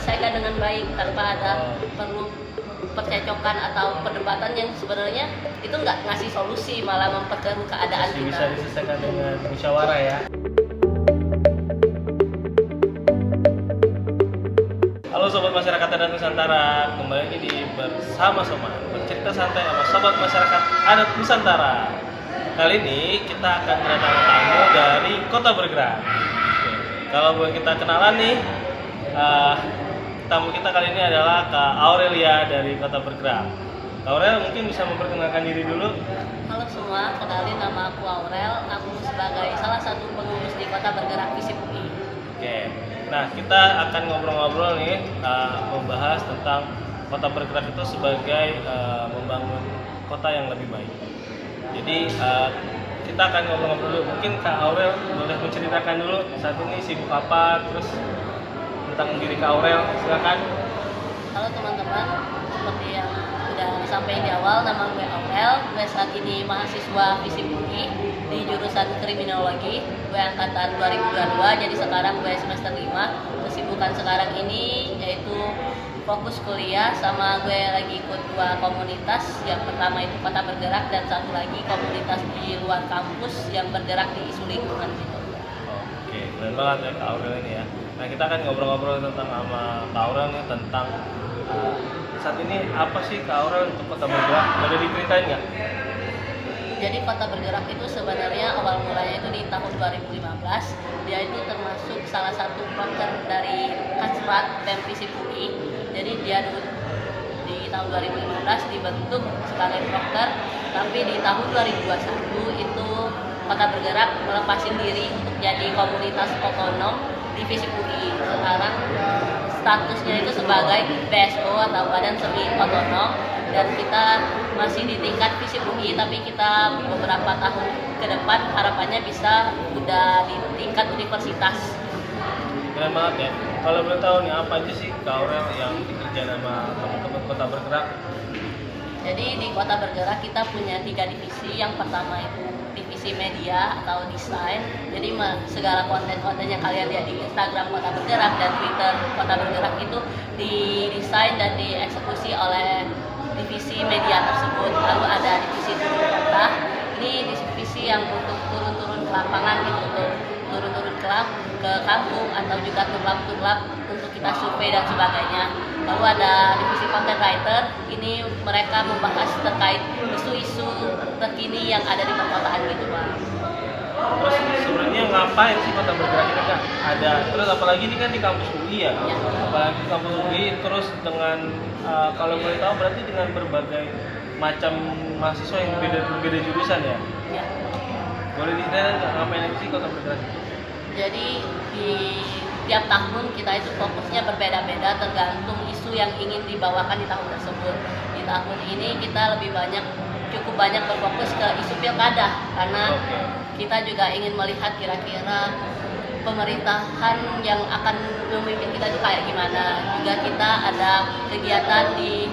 diselesaikan dengan baik tanpa ada perlu percecokan atau perdebatan yang sebenarnya itu nggak ngasih solusi, malah memperkeruh keadaan Masih kita. bisa diselesaikan dengan musyawarah ya. Halo Sobat Masyarakat Adat Nusantara, kembali lagi di Bersama-sama Bercerita Santai sama Sobat Masyarakat Adat Nusantara. Kali ini kita akan kedatangan tamu dari Kota Bergerak. Oke, kalau boleh kita kenalan nih, tamu kita kali ini adalah Kak Aurelia dari Kota Bergerak. Kak Aurel mungkin bisa memperkenalkan diri dulu. Halo semua, kenalin nama aku Aurel. Aku sebagai salah satu pengurus di Kota Bergerak FISIP UI. Oke, nah kita akan ngobrol-ngobrol nih, membahas tentang Kota Bergerak itu sebagai membangun kota yang lebih baik. Jadi kita akan ngobrol-ngobrol dulu. Mungkin Kak Aurel boleh menceritakan dulu saat ini sibuk apa, terus tentang diri Kak Aurel, silakan. Halo teman-teman, seperti yang udah disampaikan di awal, nama gue Aurel. Gue saat ini mahasiswa FISIP UI di jurusan Kriminologi. Gue angkatan 2022, jadi sekarang gue semester 5. Kesibukan sekarang ini yaitu fokus kuliah, sama gue lagi ikut 2 komunitas. Yang pertama itu Kota Bergerak, dan satu lagi komunitas di luar kampus yang bergerak di isu lingkungan gitu. Oke, keren banget ya Kak Aurel ini ya. Nah kita akan ngobrol-ngobrol tentang sama Kak Aurel nih tentang saat ini apa sih Kak Aurel untuk Kota Bergerak? Boleh diceritain nggak? Jadi Kota Bergerak itu sebenarnya awal mulanya itu di tahun 2015. Dia itu termasuk salah satu proker dari Kasrat dan FISIP UI. Jadi dia di tahun 2015 dibentuk sebagai proker, tapi di tahun 2021 itu Kota Bergerak melepasin diri untuk jadi komunitas otonom di FISIP UI. Sekarang statusnya itu sebagai BSO atau Badan Semi Otonom, dan kita masih di tingkat FISIP UI, tapi kita beberapa tahun ke depan harapannya bisa udah di tingkat universitas. Keren banget ya. Kalau boleh tahu nih apa aja sih Kak Aurel yang dikerjain sama teman-teman Kota Bergerak? Jadi di Kota Bergerak kita punya 3 divisi. Yang pertama itu divisi media atau desain. Jadi segala konten-konten yang kalian lihat di Instagram Kota Bergerak dan Twitter Kota Bergerak itu didesain dan dieksekusi oleh divisi media tersebut. Lalu ada divisi turun kota. Ini divisi yang untuk turun-turun ke lapangan gitu, untuk turun-turun ke kampung atau juga turlap-turlap untuk kita survei dan sebagainya. Lalu ada divisi content writer. Ini mereka membahas terkait isu-isu terkini yang ada di perkotaan gitu, Pak. Terus sebenarnya ngapain sih Kota Bergerak ini Kak? Ada, terus apalagi ini kan di kampus UI ya? Ya. Apalagi kampus UI, terus dengan kalau boleh tahu berarti dengan berbagai macam mahasiswa yang berbeda jurusan ya? Ya. Boleh diceritain nggak ngapain aja sih Kota Bergerak? Jadi di tiap tahun kita itu fokusnya berbeda-beda tergantung isu yang ingin dibawakan di tahun tersebut. Di tahun ini kita cukup banyak berfokus ke isu pilkada, karena kita juga ingin melihat kira-kira pemerintahan yang akan memimpin kita itu kayak gimana. Juga kita ada kegiatan di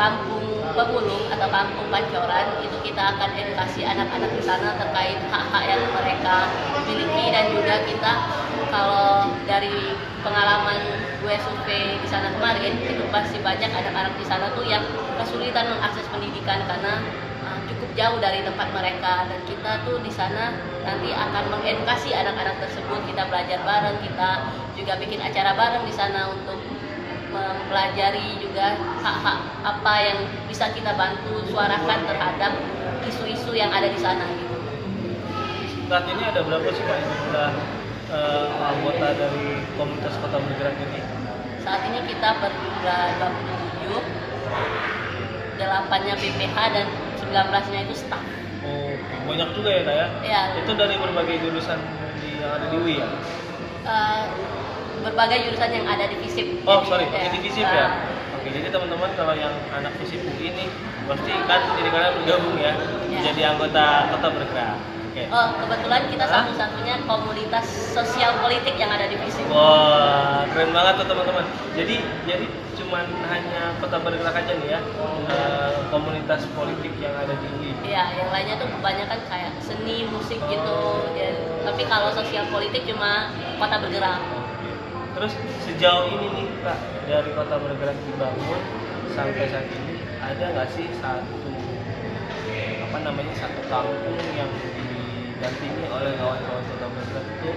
Kampung Pemulung atau Kampung Pancoran. Itu kita akan edukasi anak-anak di sana terkait hak-hak yang mereka miliki, dan juga kita kalau dari pengalaman gue survei di sana kemarin itu pasti banyak anak-anak di sana tuh yang kesulitan mengakses pendidikan karena cukup jauh dari tempat mereka, dan kita tuh di sana nanti akan mengedukasi anak-anak tersebut. Kita belajar bareng, kita juga bikin acara bareng di sana untuk mempelajari juga hak-hak apa yang bisa kita bantu suarakan terhadap isu-isu yang ada di sana gitu. Saat ini ada berapa sih Pak yang sudah anggota dari komunitas Kota Bergerak ini? Saat ini kita berjumlah 27, 8-nya BPH dan 19-nya itu staff. Oh, banyak juga ya Kak ya? Ya. Itu dari berbagai jurusan yang ada di UI ya? Berbagai jurusan yang ada di FISIP. Oh sorry, di FISIP ya? Oke, jadi teman-teman kalau yang anak FISIP UI ini pasti kan jadi kalian bergabung ya, jadi anggota Kota Bergerak. Okay. Oh, kebetulan kita satu-satunya komunitas sosial politik yang ada di FISIP. Wah, keren banget tuh teman-teman. Jadi cuman hanya Kota Bergerak aja nih ya, komunitas politik yang ada di UI. Iya, yang lainnya tuh kebanyakan kayak seni, musik gitu. Ya, tapi kalau sosial politik cuma Kota Bergerak. Terus sejauh ini nih Kak, dari Kota Bergerak dibangun sampai saat ini ada nggak sih satu kampung yang didampingi oleh kawan-kawan Kota Bergerak itu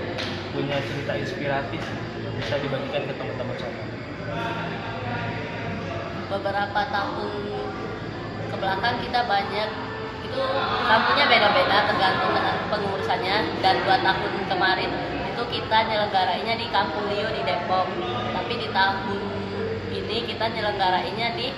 punya cerita inspiratif yang bisa dibagikan ke teman-teman sana? Beberapa tahun ke belakang kita banyak itu kampungnya beda-beda tergantung dengan pengurusannya, dan 2 tahun kemarin itu kita nyelenggarainya di Kampung Lio di Depok, tapi di tahun ini kita nyelenggarainya di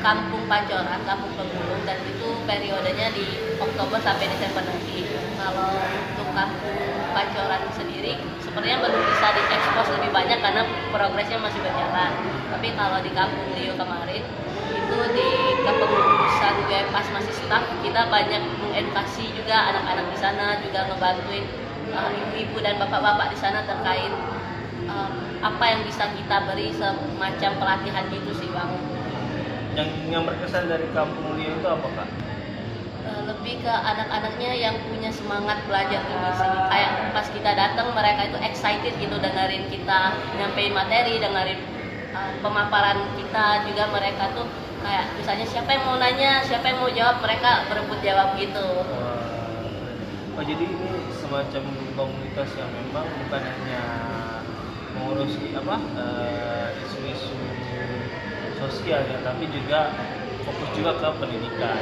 Kampung Pancoran, Kampung Pegulung, dan itu periodenya di Oktober sampai Desember nanti. Kalau untuk Kampung Pancoran sendiri sepertinya belum bisa diekspos lebih banyak karena progresnya masih berjalan. Tapi kalau di Kampung Lio kemarin itu di kepengurusan gue pas masih staff, kita banyak mengedukasi juga anak-anak di sana, juga ngebantuin ibu-ibu dan bapak-bapak di sana terkait apa yang bisa kita beri semacam pelatihan gitu sih Bang. Yang berkesan dari Kampung Lio itu apa Kak? Lebih ke anak-anaknya yang punya semangat belajar tinggi sih. Kayak pas kita datang mereka itu excited gitu dengerin kita nyampein materi, dengerin pemaparan kita, juga mereka tuh kayak misalnya siapa yang mau nanya, siapa yang mau jawab, mereka berebut jawab gitu. Oh jadi ini semacam komunitas yang memang bukan hanya mengurusi isu-isu sosial ya, tapi juga fokus juga ke pendidikan.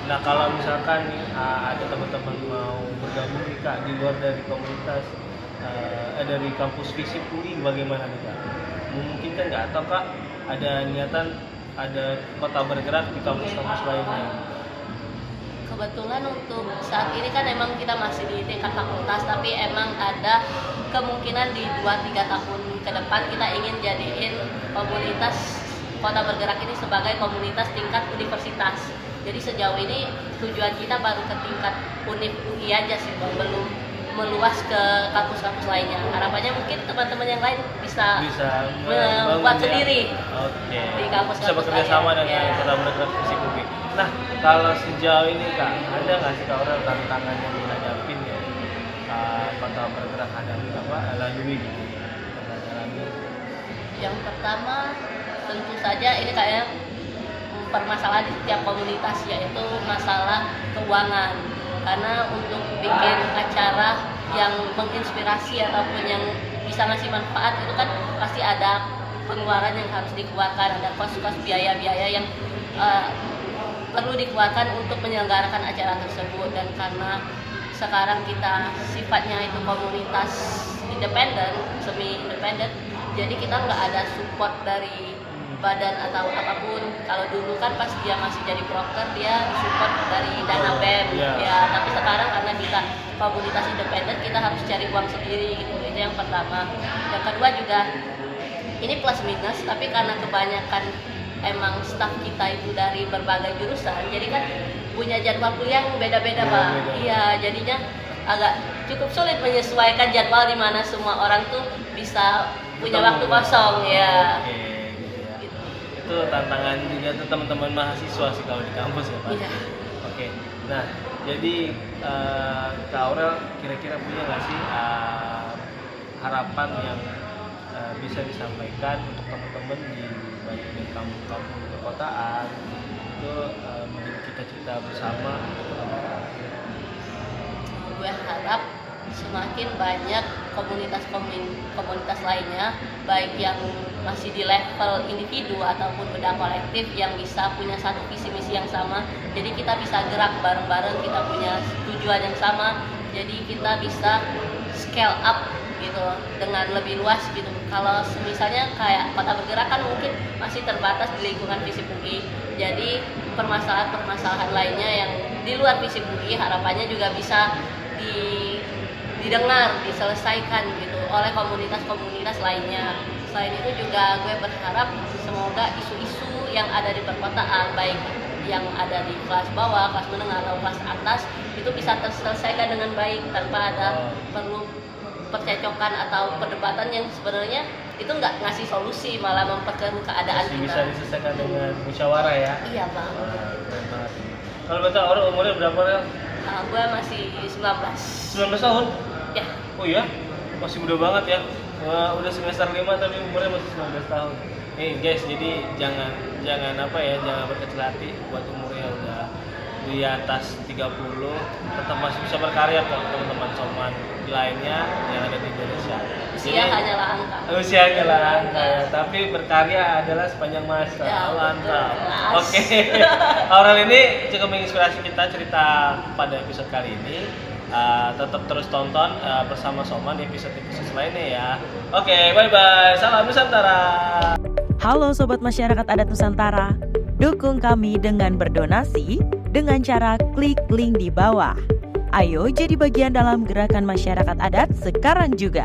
Nah kalau misalkan nih ada teman-teman mau bergabung nih Kak di luar dari komunitas dari kampus FISIP UI, bagaimana nih Kak? Memungkinkan nggak, atau Kak ada niatan ada Kota Bergerak di kampus-kampus lainnya? Kebetulan untuk saat ini kan emang kita masih di tingkat fakultas, tapi emang ada kemungkinan di 2-3 tahun ke depan kita ingin jadiin komunitas Kota Bergerak ini sebagai komunitas tingkat universitas. Jadi sejauh ini tujuan kita baru ke tingkat Univ UI aja sih, belum meluas ke kampus-kampus lainnya. Harapannya mungkin teman-teman yang lain bisa membuat sendiri di kampus-kampus bisa bekerja sama dengan Kota Bergerak FISIP UI. Nah kalau sejauh ini Kak, ada nggak sih Kak orang tantangan yang dihadapin ya Kota Bergerak lalui gitu ya? Yang pertama tentu saja ini kayak permasalahan di setiap komunitas, yaitu masalah keuangan. Karena untuk bikin acara yang menginspirasi ataupun yang bisa ngasih manfaat itu kan pasti ada pengeluaran yang harus dikeluarkan, ada kos-kos biaya-biaya yang perlu dikeluarkan untuk menyelenggarakan acara tersebut. Dan karena sekarang kita sifatnya itu komunitas independen, semi independen, jadi kita nggak ada support dari badan atau apapun. Kalau dulu kan pas dia masih jadi proker dia disupport dari dana BEM ya, tapi sekarang karena kita komunitas independen kita harus cari uang sendiri gitu. Itu yang pertama. Yang kedua juga ini plus minus, tapi karena kebanyakan emang staff kita itu dari berbagai jurusan, jadi kan punya jadwal kuliah yang beda-beda Pak. Iya, jadinya agak cukup sulit menyesuaikan jadwal di mana semua orang tuh bisa punya waktu kosong ya. Itu tantangan juga tuh teman-teman mahasiswa sih kalau di kampus ya Pak. Iya. Oke. Nah jadi Kak Aurel kira-kira punya nggak sih harapan yang bisa disampaikan untuk teman-teman di bagian kampung-kampung perkotaan itu menjadi cita-cita bersama untuk teman-teman? Gue harap semakin banyak komunitas lainnya, baik yang masih di level individu ataupun udah kolektif, yang bisa punya satu visi misi yang sama. Jadi kita bisa gerak bareng-bareng, kita punya tujuan yang sama, jadi kita bisa scale up gitu dengan lebih luas gitu. Kalau misalnya kayak Kota Bergerak kan mungkin masih terbatas di lingkungan FISIP UI, jadi permasalahan-permasalahan lainnya yang di luar FISIP UI harapannya juga bisa didengar, diselesaikan gitu oleh komunitas-komunitas lainnya. Selain itu juga gue berharap semoga isu-isu yang ada di perkotaan, baik yang ada di kelas bawah, kelas menengah atau kelas atas, itu bisa terselesaikan dengan baik tanpa ada perlu percecokan atau perdebatan yang sebenarnya itu nggak ngasih solusi, malah memperkeruh keadaan masih kita. Bisa diselesaikan dengan musyawarah ya? Iya Bang. Keren banget. Kalau betul orang umurnya berapa ya? Gue masih 19 tahun? ya. Oh iya? Masih muda banget ya? Udah semester 5 tapi umurnya masih 19 tahun. Guys, jadi jangan apa ya, jangan berkecil hati buat umurnya udah di atas 30, tetap masih bisa berkarya kok teman-teman Soman lainnya yang ada di Indonesia. Usia hanyalah angka. Usia hanyalah angka ya, tapi berkarya adalah sepanjang masa. Ya, Mantap. betul. Oke. Aurel ini cukup menginspirasi kita cerita pada episode kali ini. Tetap terus tonton bersama Soman di episode-episode lainnya ya. Oke, bye-bye. Salam Nusantara. Halo Sobat Masyarakat Adat Nusantara, dukung kami dengan berdonasi dengan cara klik link di bawah. Ayo jadi bagian dalam gerakan masyarakat adat sekarang juga.